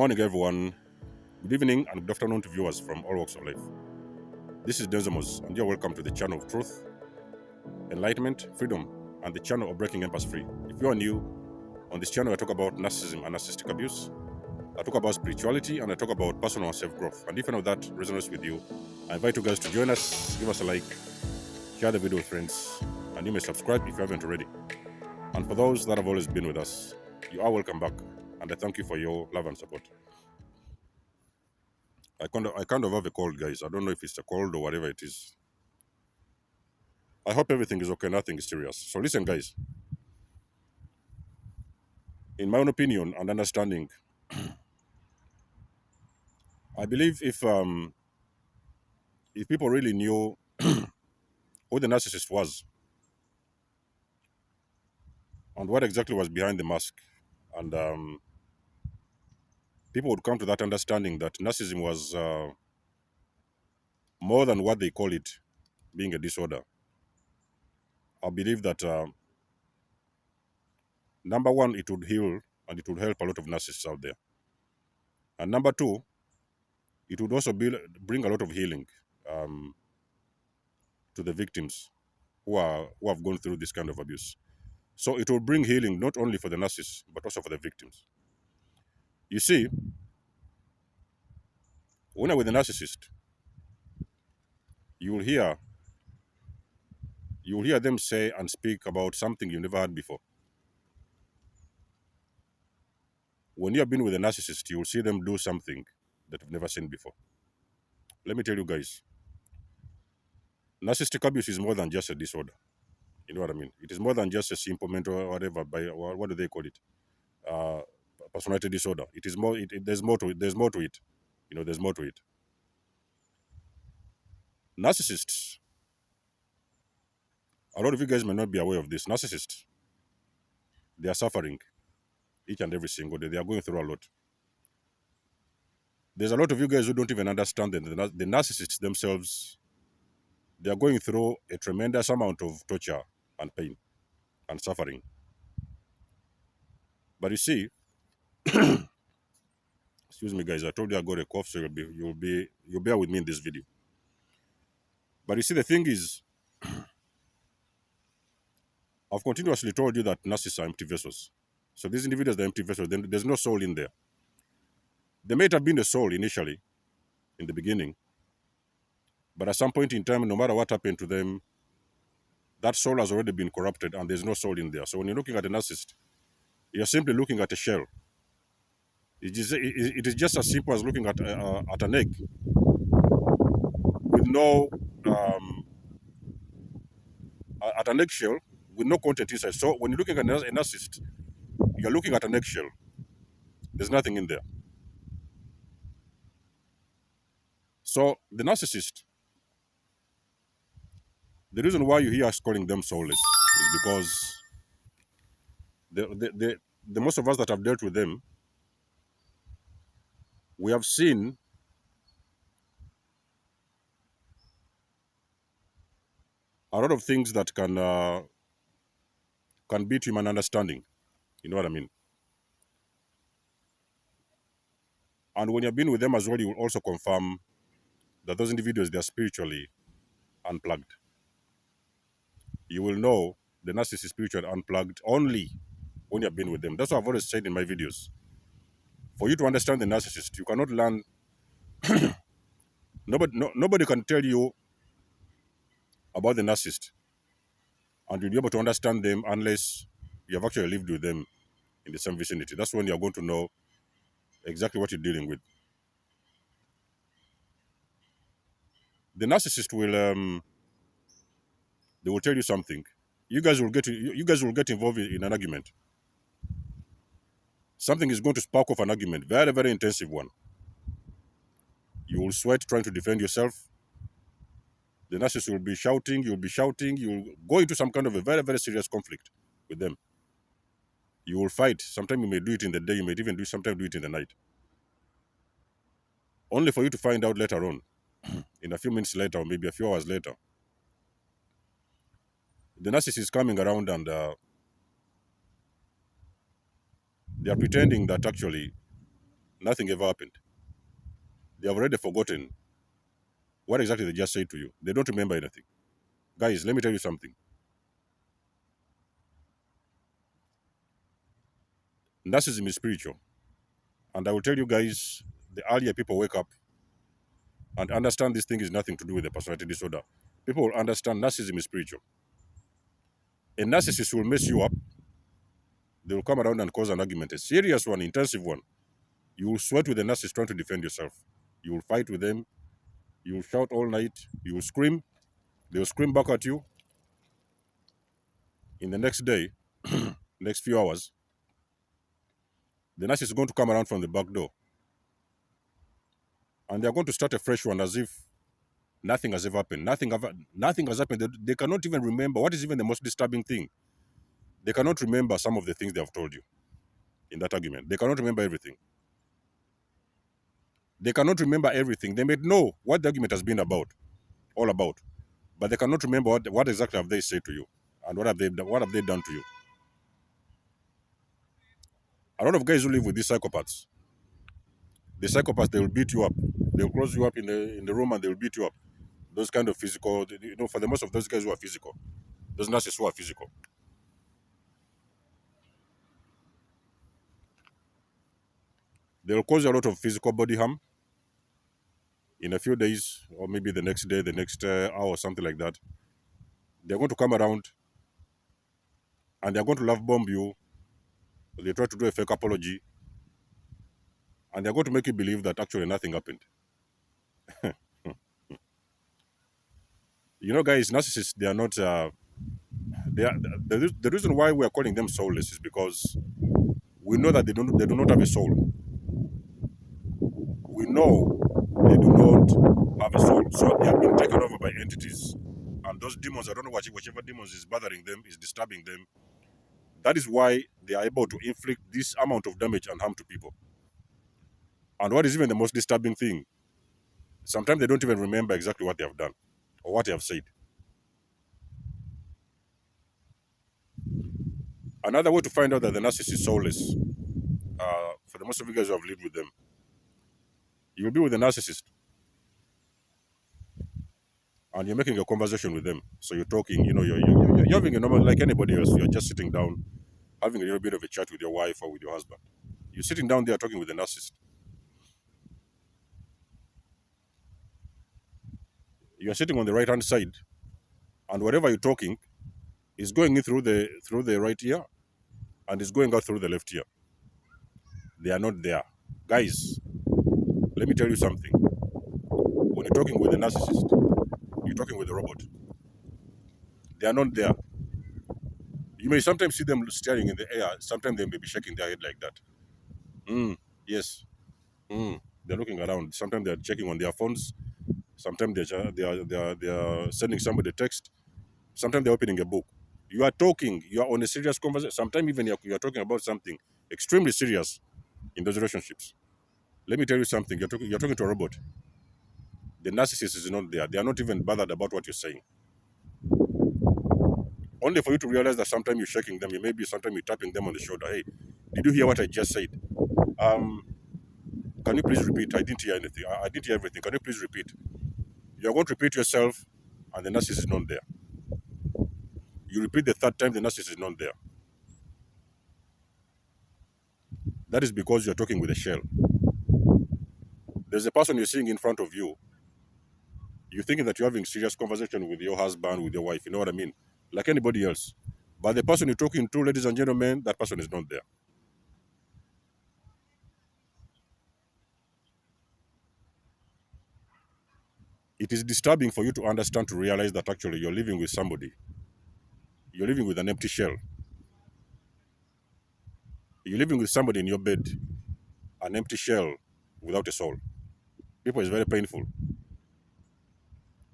morning, everyone. Good evening and good afternoon to viewers from all walks of life. This is Desamos, and you're welcome to the channel of truth, enlightenment, freedom, and the channel of breaking empath free. If you are new, on this channel I talk about narcissism and narcissistic abuse. I talk about spirituality and I talk about personal and self-growth. And if any of that resonates with you, I invite you guys to join us, give us a like, share the video with friends, and you may subscribe if you haven't already. And for those that have always been with us, you are welcome back, and I thank you for your love and support. I kind of have a cold, guys. I don't know if it's a cold or whatever it is. I hope everything is okay, nothing is serious. So listen, guys. In my own opinion and understanding, I believe if people really knew who the narcissist was and what exactly was behind the mask, and people would come to that understanding that narcissism was more than what they call it, being a disorder. I believe that number one, it would heal and it would help a lot of narcissists out there, and number two, it would also bring a lot of healing um, to the victims who have gone through this kind of abuse. So it will bring healing not only for the narcissists but also for the victims. You see, when you're with a narcissist, you will hear you will hear them say and speak about something you never heard before. When you have been with a narcissist, you will see them do something that you've never seen before. Let me tell you guys, narcissistic abuse is more than just a disorder. You know what I mean? It is more than just a simple mental or whatever. What do they call it? Uh, Personality disorder. It is more. There's more to it. There's more to it. You know, there's more to it. Narcissists. A lot of you guys may not be aware of this. Narcissists, they are suffering each and every single day. They are going through a lot. There's a lot of you guys who don't even understand that the narcissists themselves, they are going through a tremendous amount of torture and pain and suffering. But you see, excuse me, guys. I told you I got a cough, so you'll bear with me in this video. But you see, the thing is, I've continuously told you that narcissists are empty vessels. So these individuals are empty vessels. Then there's no soul in there. There may have been a soul initially, in the beginning, but at some point in time, no matter what happened to them, that soul has already been corrupted and there's no soul in there. So when you're looking at a narcissist, you're simply looking at a shell. It is just as simple as looking at an egg with no um, at an eggshell with no content inside. So when you're looking at a narcissist, you're looking at an eggshell. There's nothing in there. So the narcissist, the reason why you hear us calling them soulless is because the most of us that have dealt with them, we have seen a lot of things that can beat human understanding. You know what I mean? And when you've been with them as well, you will also confirm that those individuals, they are spiritually unplugged. You will know the narcissist is spiritually unplugged only when you've been with them. That's what I've always said in my videos. For you to understand the narcissist, you cannot learn. Nobody can tell you about the narcissist and you'll be able to understand them unless you have actually lived with them in the same vicinity. That's when you're going to know exactly what you're dealing with. The narcissist will they will tell you something. You guys will get involved in an argument. Something is going to spark off an argument, very, very intensive one. You will sweat trying to defend yourself. The narcissist will be shouting, you'll be shouting, you'll go into some kind of a very, very serious conflict with them. You will fight. Sometimes you may do it in the day, you may even sometimes do it in the night. Only for you to find out later on, in a few minutes later, or maybe a few hours later, the narcissist is coming around and they are pretending that actually Nothing ever happened. They have already forgotten what exactly they just said to you. They don't remember anything. Guys, let me tell you something. Narcissism is spiritual. And I will tell you guys, the earlier people wake up and understand this thing is nothing to do with the personality disorder, people will understand narcissism is spiritual. A narcissist will mess you up. They will come around and cause an argument, a serious one, intensive one. You will sweat with the narcissist trying to defend yourself. You will fight with them. You will shout all night. You will scream. They will scream back at you. In the next day, next few hours, the narcissist is going to come around from the back door and they are going to start a fresh one as if nothing has ever happened. Nothing has happened. They cannot even remember. What is even the most disturbing thing? They cannot remember some of the things they have told you in that argument. They cannot remember everything. They cannot remember everything. They may know what the argument has been about, all about, but they cannot remember what exactly have they said to you and what have they done to you. A lot of guys who live with these psychopaths, the psychopaths, they will beat you up. They will close you up in the room and they will beat you up. Those kind of physical, for the most of those guys who are physical, those narcissists who are physical, they will cause you a lot of physical body harm in a few days, or maybe the next day, the next hour, or something like that. They're going to come around and they're going to love bomb you. They try to do a fake apology and they're going to make you believe that actually nothing happened. Guys, narcissists, they are not. They are the reason why we are calling them soulless is because we know that they do not have a soul. We know they do not have a soul, so they have been taken over by entities, and those demons. I don't know whichever demons is bothering them, is disturbing them. That is why they are able to inflict this amount of damage and harm to people. And what is even the most disturbing thing? Sometimes they don't even remember exactly what they have done or what they have said. Another way to find out that the narcissist is soulless, for the most of you guys who have lived with them, you'll be with a narcissist and you're making a conversation with them. So you're talking, you're having a normal, like anybody else, you're just sitting down, having a little bit of a chat with your wife or with your husband. You're sitting down there talking with a narcissist. You're sitting on the right hand side, and whatever you're talking is going in through the right ear and is going out through the left ear. They are not there. Guys, let me tell you something. When you're talking with a narcissist, you're talking with a robot. They are not there. You may sometimes see them staring in the air. Sometimes they may be shaking their head like that. Yes. They're looking around. Sometimes they're checking on their phones. Sometimes they are sending somebody a text. Sometimes they're opening a book. You are talking. You are on a serious conversation. Sometimes even you're talking about something extremely serious in those relationships. Let me tell you something. You're talking to a robot. The narcissist is not there. They are not even bothered about what you're saying. Only for you to realize that sometimes you're shaking them. You may be sometimes you're tapping them on the shoulder. Hey, did you hear what I just said? Um, can you please repeat? I didn't hear anything. I didn't hear everything. Can you please repeat? You're going to repeat yourself, and the narcissist is not there. You repeat the third time, the narcissist is not there. That is because you're talking with a shell. There's a person you're seeing in front of you. You're thinking that you're having serious conversation with your husband, with your wife. You know what I mean? Like anybody else. But the person you're talking to, ladies and gentlemen, that person is not there. It is disturbing for you to understand, to realize that actually you're living with somebody. You're living with an empty shell. You're living with somebody in your bed, an empty shell without a soul. People, is very painful.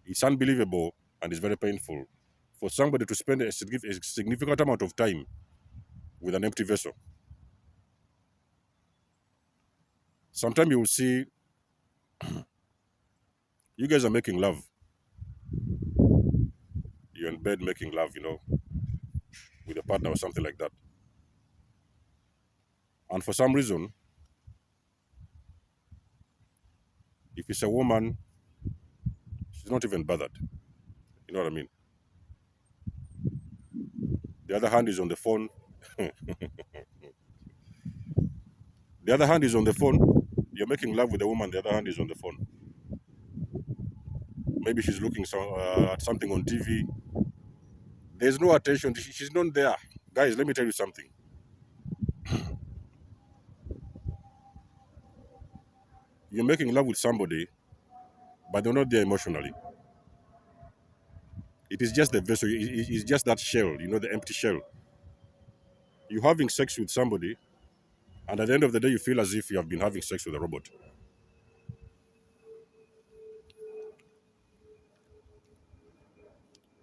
It's unbelievable and it's very painful for somebody to spend a significant amount of time with an empty vessel. Sometimes you will see you guys are making love. You're in bed making love, with a partner or something like that. And for some reason, If it's a woman, she's not even bothered. You know what I mean? The other hand is on the phone. The other hand is on the phone. You're making love with a woman, the other hand is on the phone. Maybe she's looking at something on TV. There's no attention. She's not there. Guys, let me tell you something. You're making love with somebody, but they're not there emotionally. It is just the vessel. It's just that shell, the empty shell. You're having sex with somebody, and at the end of the day, you feel as if you have been having sex with a robot.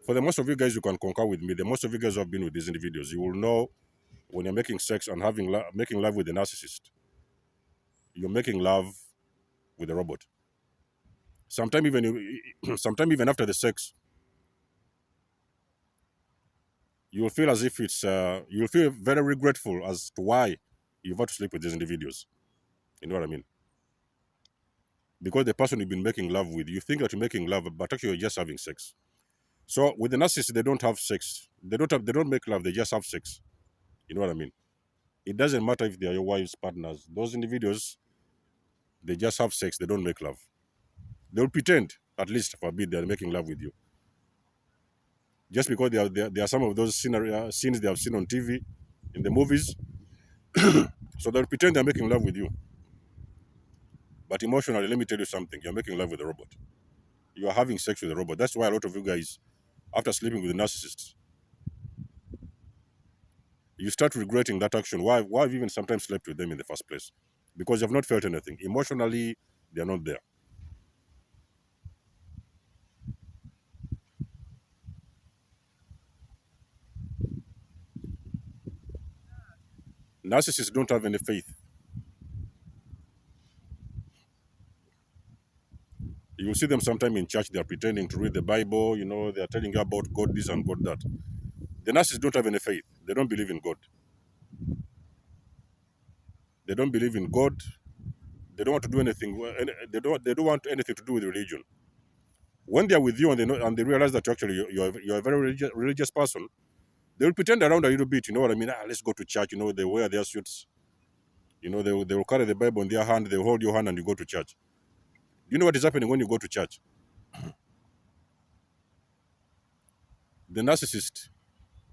For the most of you guys, you can concur with me. The most of you guys who have been with these individuals, you will know when you're making sex and making love with a narcissist, you're making love with a robot. Sometime even after the sex, you will feel as if you'll feel very regretful as to why you've had to sleep with these individuals. You know what I mean? Because the person you've been making love with, you think that you're making love, but actually you're just having sex. So with the narcissist, they don't have sex. They don't make love. They just have sex. You know what I mean? It doesn't matter if they are your wife's partners. Those individuals, they just have sex. They don't make love. They'll pretend, at least for a bit, they're making love with you. Just because there are some of those scenes they have seen on TV, in the movies, so they'll pretend they're making love with you. But emotionally, let me tell you something. You're making love with a robot. You are having sex with a robot. That's why a lot of you guys, after sleeping with a narcissist, you start regretting that action. Why have you even sometimes slept with them in the first place? Because you have not felt anything. Emotionally, they are not there. Narcissists don't have any faith. You will see them sometime in church, they are pretending to read the Bible, they are telling you about God this and God that. The narcissists don't have any faith. They don't believe in God. They don't believe in God. They don't want to do anything. They don't want anything to do with religion. When they are with you and they realize that actually you're a very religious person, they will pretend around a little bit. You know what I mean? Let's go to church. They wear their suits. They will carry the Bible in their hand. They will hold your hand and you go to church. You know what is happening when you go to church? The narcissist,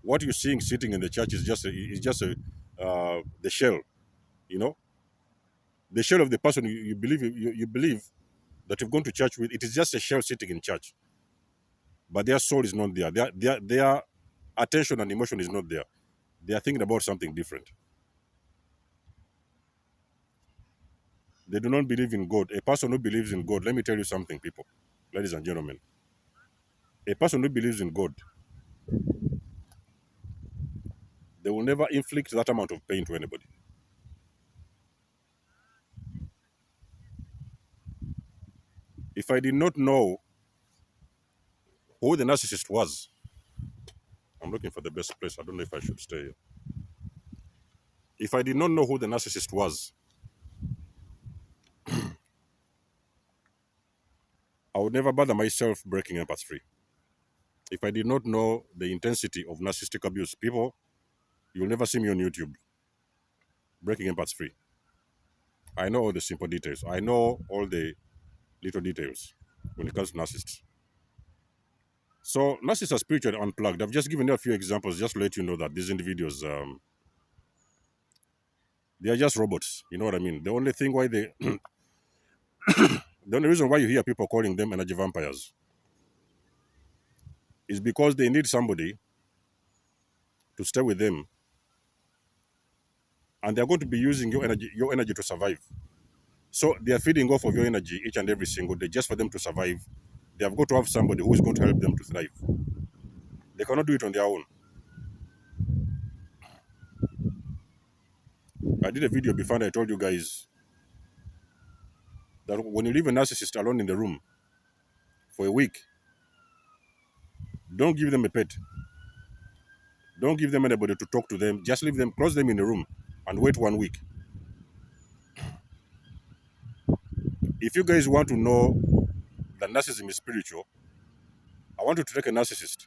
what you're seeing sitting in the church the shell. You know, the shell of the person you believe that you've gone to church with. It is just a shell sitting in church, but their soul is not there. Their attention and emotion is not there. They are thinking about something different. They do not believe in God. A person who believes in God, let me tell you something, people, ladies and gentlemen. A person who believes in God, they will never inflict that amount of pain to anybody. If I did not know who the narcissist was, I'm looking for the best place. I don't know if I should stay here. If I did not know who the narcissist was, I would never bother myself breaking empath free. If I did not know the intensity of narcissistic abuse, people, you'll never see me on YouTube breaking empath free. I know all the simple details. I know all the little details when it comes to narcissists. So narcissists are spiritually unplugged. I've just given you a few examples just to let you know that these individuals, they are just robots. You know what I mean? The only thing why the only reason why you hear people calling them energy vampires is because they need somebody to stay with them, and they're going to be using your energy to survive. So they are feeding off of your energy each and every single day just for them to survive. They have got to have somebody who is going to help them to thrive. They cannot do it on their own. I did a video before and I told you guys that when you leave a narcissist alone in the room for a week, don't give them a pet. Don't give them anybody to talk to them. Just leave them, close them in a room and wait 1 week. If you guys want to know that narcissism is spiritual, I want you to take a narcissist,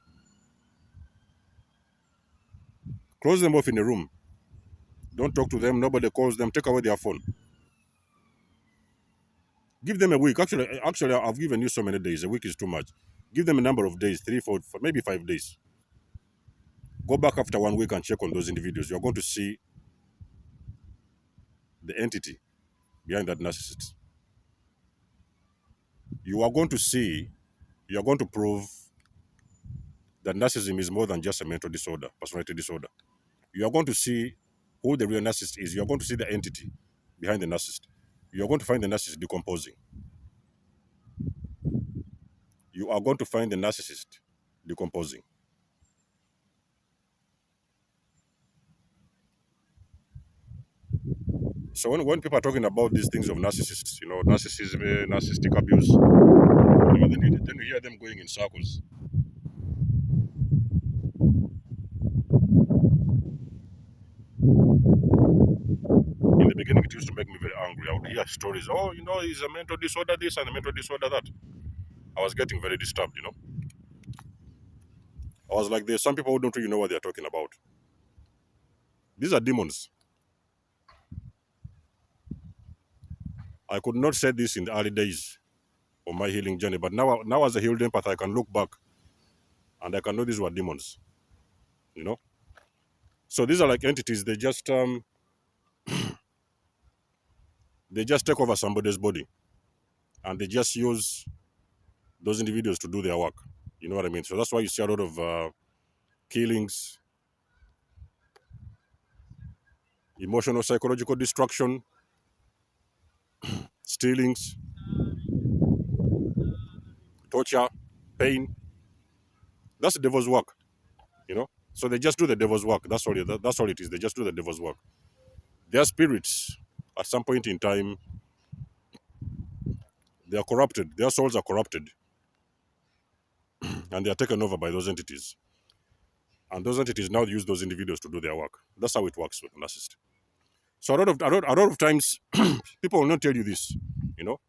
close them off in a room. Don't talk to them. Nobody calls them. Take away their phone. Give them a week. Actually, I've given you so many days. A week is too much. Give them a number of days, 3, 4, maybe 5 days. Go back after 1 week and check on those individuals. You're going to see the entity behind that narcissist. You are going to see, you are going to prove that narcissism is more than just a mental disorder, personality disorder. You are going to see who the real narcissist is. You are going to see the entity behind the narcissist. You are going to find the narcissist decomposing. You are going to find the narcissist decomposing. So when people are talking about these things of narcissists, narcissism, narcissistic abuse, then you hear them going in circles. In the beginning, it used to make me very angry. I would hear stories, oh, he's a mental disorder this and a mental disorder that. I was getting very disturbed. I was like, there's some people who don't really know what they're talking about. These are demons. I could not say this in the early days of my healing journey, but now as a healed empath, I can look back and I can know these were demons. So these are like entities. They just take over somebody's body, and they just use those individuals to do their work. You know what I mean? So that's why you see a lot of killings, emotional, psychological destruction, stealings, torture, pain. That's the devil's work. So they just do the devil's work. That's all it is. They just do the devil's work. Their spirits, at some point in time, they are corrupted. Their souls are corrupted, and they are taken over by those entities. And those entities now use those individuals to do their work. That's how it works with narcissist. So a lot of times, people will not tell you this. You know,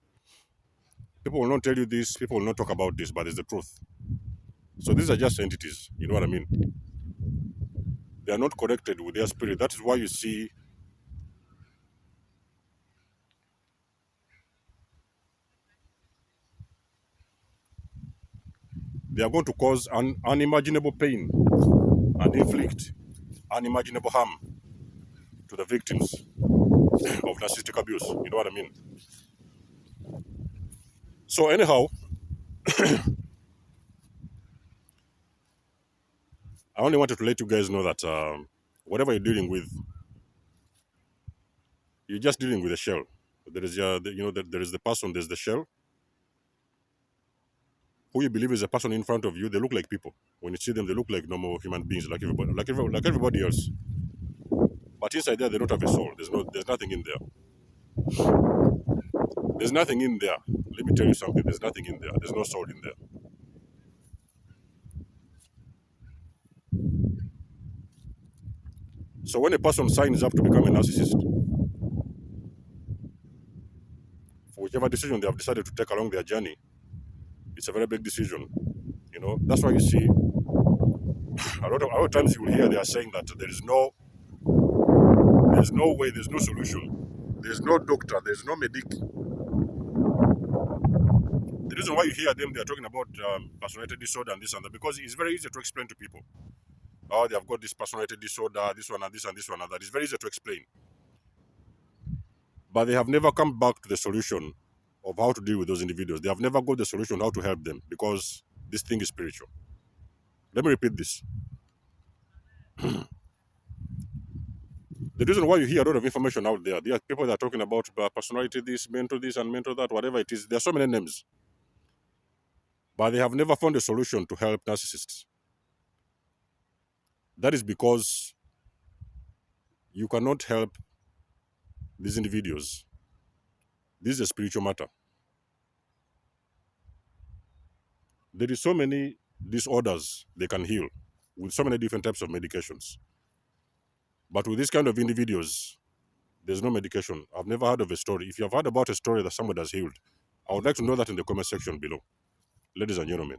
people will not tell you this. People will not talk about this, but it's the truth. So these are just entities. You know what I mean? They are not connected with their spirit. That is why you see they are going to cause unimaginable pain and inflict unimaginable harm to the victims of narcissistic abuse. You know what I mean? So anyhow, I only wanted to let you guys know that whatever you're dealing with, you're just dealing with a shell. There is, there is the person, there's the shell. Who you believe is a person in front of you, they look like people. When you see them, they look like normal human beings, like everybody else. But inside there, they don't have a soul. There's nothing in there. There's nothing in there. Let me tell you something. There's nothing in there. There's no soul in there. So when a person signs up to become a narcissist, for whichever decision they have decided to take along their journey, it's a very big decision. That's why you see a lot of times you will hear they are saying that there's no way, there's no solution, there's no doctor, there's no medic. The reason why you hear them, they are talking about personality disorder and this and that, because it's very easy to explain to people. Oh, they have got this personality disorder, this one and this and this one and that. It's very easy to explain. But they have never come back to the solution of how to deal with those individuals. They have never got the solution how to help them, because this thing is spiritual. Let me repeat this. The reason why you hear a lot of information out there are people that are talking about personality this, and mental that, whatever it is. There are so many names. But they have never found a solution to help narcissists. That is because you cannot help these individuals. This is a spiritual matter. There is so many disorders they can heal with so many different types of medications. But with this kind of individuals, there's no medication. I've never heard of a story. If you have heard about a story that somebody has healed, I would like to know that in the comment section below, ladies and gentlemen.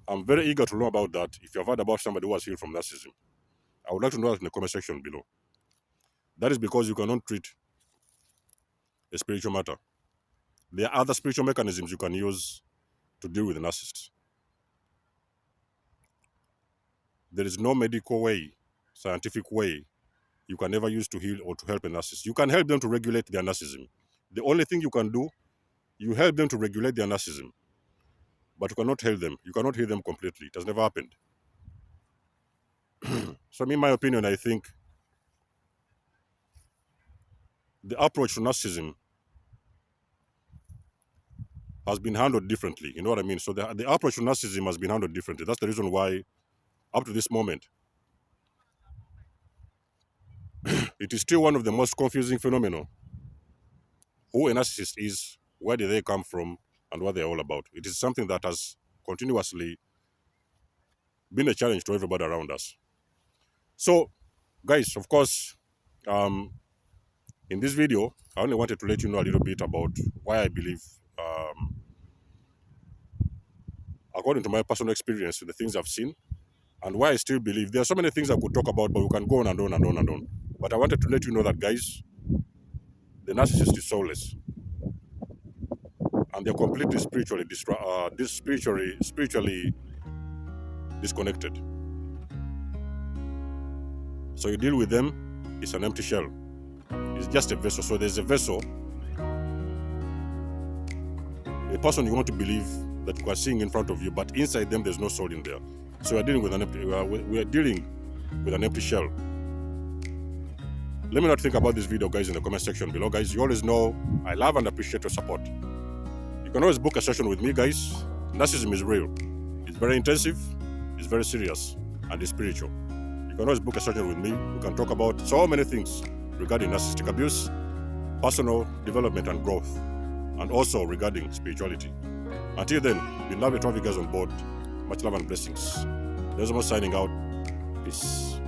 I'm very eager to learn about that. If you have heard about somebody who has healed from narcissism, I would like to know that in the comment section below. That is because you cannot treat a spiritual matter. There are other spiritual mechanisms you can use to deal with the narcissist. There is no medical way, scientific way you can never use to heal or to help a narcissist. You can help them to regulate their narcissism. The only thing you can do, you help them to regulate their narcissism, but you cannot help them. You cannot heal them completely. It has never happened. So in my opinion, I think the approach to narcissism has been handled differently. You know what I mean? So the approach to narcissism has been handled differently. That's the reason why, up to this moment, it is still one of the most confusing phenomena. Who a narcissist is, where did they come from, and what they're all about. It is something that has continuously been a challenge to everybody around us. So, guys, of course, in this video, I only wanted to let you know a little bit about why I believe, according to my personal experience, the things I've seen, and why I still believe. There are so many things I could talk about, but we can go on and on and on and on. But I wanted to let you know that, guys, the narcissist is soulless, and they're completely spiritually disconnected. So you deal with them, it's an empty shell. It's just a vessel. So there's a vessel, a person you want to believe that you are seeing in front of you, but inside them there's no soul in there. So we're dealing with an empty shell. Let me not think about this video, guys, in the comment section below. Guys, you always know I love and appreciate your support. You can always book a session with me, guys. Narcissism is real. It's very intensive, it's very serious, and it's spiritual. You can always book a session with me. We can talk about so many things regarding narcissistic abuse, personal development and growth, and also regarding spirituality. Until then, we love to have you guys on board. Much love and blessings. There's more signing out. Peace.